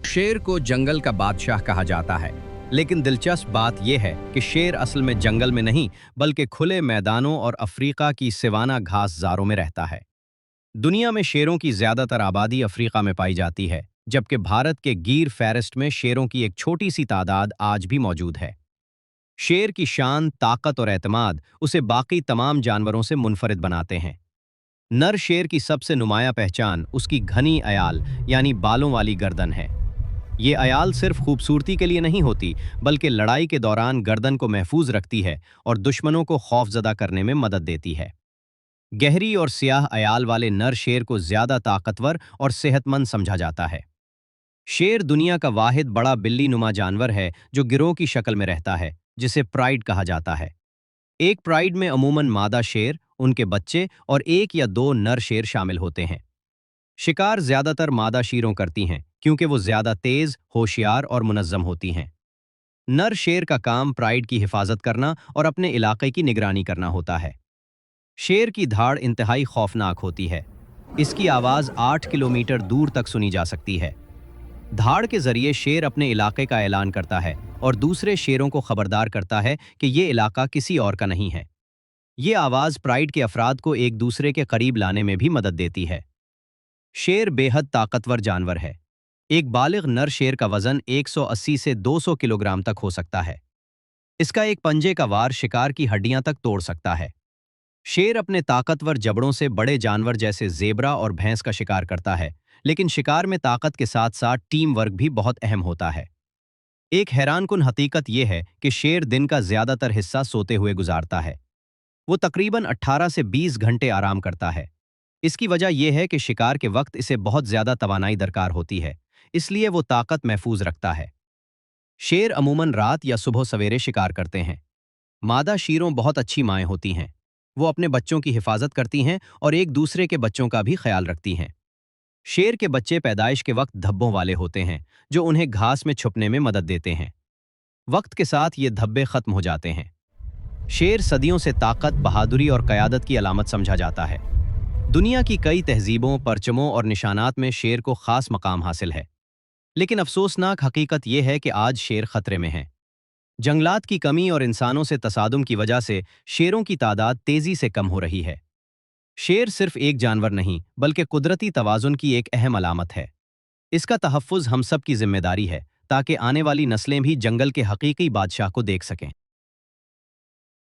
शेर को जंगल का बादशाह कहा जाता है, लेकिन दिलचस्प बात यह है कि शेर असल में जंगल में नहीं बल्कि खुले मैदानों और अफ्रीका की सिवाना घासज़ारों में रहता है। दुनिया में शेरों की ज्यादातर आबादी अफ्रीका में पाई जाती है, जबकि भारत के गिर फॉरेस्ट में शेरों की एक छोटी सी तादाद आज भी मौजूद है। शेर की शान, ताकत और एतमाद उसे बाकी तमाम जानवरों से मुनफरिद बनाते हैं। नर शेर की सबसे नुमाया पहचान उसकी घनी अयाल यानी बालों वाली गर्दन है। ये अयाल सिर्फ खूबसूरती के लिए नहीं होती, बल्कि लड़ाई के दौरान गर्दन को महफूज रखती है और दुश्मनों को खौफजदा करने में मदद देती है। गहरी और स्याह अयाल वाले नर शेर को ज्यादा ताकतवर और सेहतमंद समझा जाता है। शेर दुनिया का वाहिद बड़ा बिल्ली नुमा जानवर है जो गिरोह की शक्ल में रहता है, जिसे प्राइड कहा जाता है। एक प्राइड में अमूमन मादा शेर, उनके बच्चे और एक या दो नर शेर शामिल होते हैं। शिकार ज्यादातर मादा शेरों करती हैं क्योंकि वो ज्यादा तेज, होशियार और मुनज्जम होती हैं। नर शेर का काम प्राइड की हिफाजत करना और अपने इलाके की निगरानी करना होता है। शेर की धाड़ इंतहाई खौफनाक होती है। इसकी आवाज़ 8 किलोमीटर दूर तक सुनी जा सकती है। धाड़ के जरिए शेर अपने इलाके का ऐलान करता है और दूसरे शेरों को खबरदार करता है कि ये इलाका किसी और का नहीं है। ये आवाज़ प्राइड के अफराद को एक दूसरे के करीब लाने में भी मदद देती है। शेर बेहद ताकतवर जानवर है। एक बालिग नर शेर का वजन 180 से 200 किलोग्राम तक हो सकता है। इसका एक पंजे का वार शिकार की हड्डियां तक तोड़ सकता है। शेर अपने ताकतवर जबड़ों से बड़े जानवर जैसे जेबरा और भैंस का शिकार करता है, लेकिन शिकार में ताकत के साथ साथ टीम वर्क भी बहुत अहम होता है। एक हैरानकुन हकीकत यह है कि शेर दिन का ज्यादातर हिस्सा सोते हुए गुजारता है। वो तकरीबन 18 से 20 घंटे आराम करता है। इसकी वजह यह है कि शिकार के वक्त इसे बहुत ज्यादा तवानाई दरकार होती है, इसलिए वो ताकत महफूज रखता है। शेर अमूमन रात या सुबह सवेरे शिकार करते हैं। मादा शेरों बहुत अच्छी माएँ होती हैं। वो अपने बच्चों की हिफाजत करती हैं और एक दूसरे के बच्चों का भी ख्याल रखती हैं। शेर के बच्चे पैदाइश के वक्त धब्बों वाले होते हैं, जो उन्हें घास में छुपने में मदद देते हैं। वक्त के साथ ये धब्बे खत्म हो जाते हैं। शेर सदियों से ताकत, बहादुरी और क़यादत की अलामत समझा जाता है। दुनिया की कई तहजीबों, परचमों और निशानात में शेर को खास मकाम हासिल है। लेकिन अफसोसनाक हकीकत यह है कि आज शेर खतरे में है। जंगलात की कमी और इंसानों से तसादुम की वजह से शेरों की तादाद तेजी से कम हो रही है। शेर सिर्फ एक जानवर नहीं, बल्कि कुदरती तवाज़ुन की एक अहम अलामत है। इसका तहफ़्फ़ुज़ हम सब की जिम्मेदारी है, ताकि आने वाली नस्लें भी जंगल के हकीकी बादशाह को देख सकें।